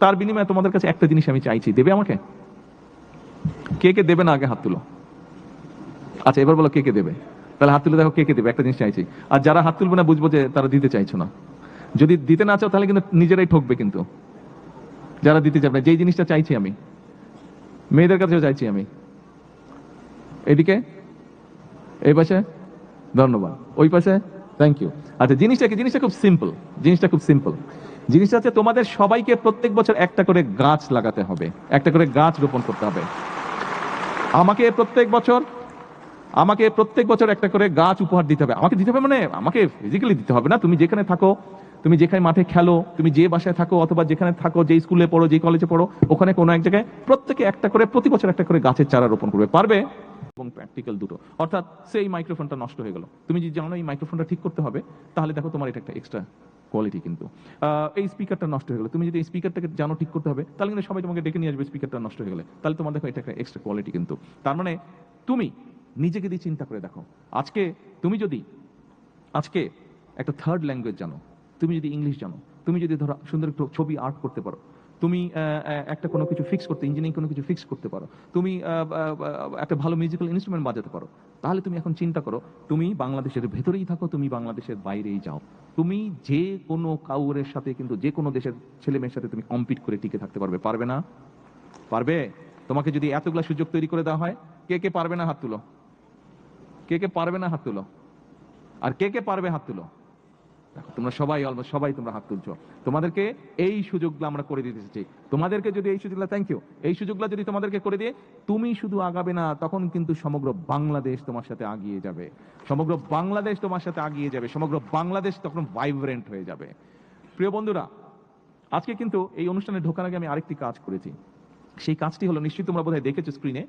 তার বিনিময়ে তোমাদের কাছে একটা জিনিস আমি চাইছি, দেবে আমাকে? কে কে দেবে না আগে হাত তুলো। আচ্ছা এবার বলো কে কে দেবে, তাহলে হাত তুলে দেখো কে কে দেবে, একটা জিনিস চাইছি। আর যারা হাত তুলবে না বুঝবো যে তারা দিতে চাইছো না। যদি দিতে না চাও তাহলে কিন্তু নিজেরাই ঠকবে কিন্তু। যারা দিতে চাবে না, যেই জিনিসটা চাইছি আমি, মেয়েদের কাছেও চাইছি আমি। এদিকে, এই পাশে, ধন্যবাদ, ওই পাশে, থ্যাংক ইউ। আচ্ছা জিনিসটা কি? জিনিসটা খুব সিম্পল। জিনিসটা খুব সিম্পল। জিনিসটা হচ্ছে তোমাদের সবাইকে প্রত্যেক বছর একটা করে গাছ লাগাতে হবে, একটা করে গাছ রোপণ করতে হবে। আমাকে প্রত্যেক বছর একটা করে গাছ উপহার দিতে হবে। আমাকে দিতে হবে মানে আমাকে ফিজিক্যালি দিতে হবে না। তুমি যেখানে থাকো, তুমি যেখানে মাঠে খেলো, তুমি যে বাসায় থাকো, অথবা যেখানে থাকো, যে স্কুলে পড়ো, যে কলেজে পড়ো, ওখানে কোনো এক জায়গায় প্রত্যেকে একটা করে, প্রতি বছর একটা করে গাছের চারা রোপণ করবে। পারবে? এবং প্র্যাকটিক্যাল দুটো। অর্থাৎ সেই মাইক্রোফোনটা নষ্ট হয়ে গেল, তুমি যদি জানো এই মাইক্রোফোনটা ঠিক করতে হবে, তাহলে দেখো তোমার এটা একটা এক্সট্রা কোয়ালিটি কিন্তু। এই স্পিকারটা নষ্ট হয়ে গেল, তুমি যদি এই স্পিকারটাকে জানো ঠিক করতে হবে, তাহলে কিন্তু সবাই তোমাকে ডেকে নিয়ে আসবে স্পিকারটা নষ্ট হয়ে গেলে। তাহলে তোমার দেখো এটা একটা এক্সট্রা কোয়ালিটি কিন্তু। তার মানে তুমি নিজেকে দিয়ে চিন্তা করে দেখো, আজকে তুমি যদি আজকে একটা থার্ড ল্যাঙ্গুয়েজ জানো, তুমি যদি ইংলিশ জানো, তুমি যদি ধরো সুন্দর একটু ছবি আর্ট করতে পারো, তুমি একটা কোনো কিছু ফিক্স করতে, ইঞ্জিনিয়ারিং কোনো কিছু ফিক্স করতে পারো, তুমি একটা ভালো মিউজিক্যাল ইনস্ট্রুমেন্ট বাজাতে পারো, তাহলে তুমি এখন চিন্তা করো, তুমি বাংলাদেশের ভেতরেই থাকো, তুমি বাংলাদেশের বাইরেই যাও, তুমি যে কোনো কাউরের সাথে কিন্তু, যে কোনো দেশের ছেলে মেয়ের সাথে তুমি কম্পিট করে টিকে থাকতে পারবে। পারবে না? পারবে? তোমাকে যদি এতগুলা সুযোগ তৈরি করে দেওয়া হয়, কে কে পারবে না হাত তুলো। কে কে পারবে না হাত তুলো। আর কে কে পারবে হাত তুলো। দেখো তোমরা সবাই, অলমোস্ট সবাই তোমরা হাত তুলছো। তোমাদেরকে এই সুযোগগুলো আমরা করে দিতে চাই। তোমাদেরকে যদি এই সুযোগগুলো, থ্যাংক ইউ, এই সুযোগগুলো যদি তোমাদেরকে করে দিয়ে তুমি শুধু আগাবে না, তখন কিন্তু সমগ্র বাংলাদেশ তোমার সাথে আগিয়ে যাবে। সমগ্র বাংলাদেশ তোমার সাথে আগিয়ে যাবে। সমগ্র বাংলাদেশ তখন ভাইব্রেন্ট হয়ে যাবে। প্রিয় বন্ধুরা, আজকে কিন্তু এই অনুষ্ঠানে ঢোকার আগে আমি আরেকটি কাজ করেছি। সেই কাজটি হলো, নিশ্চয়ই তোমরা বোধহয় দেখেছো স্ক্রিনে,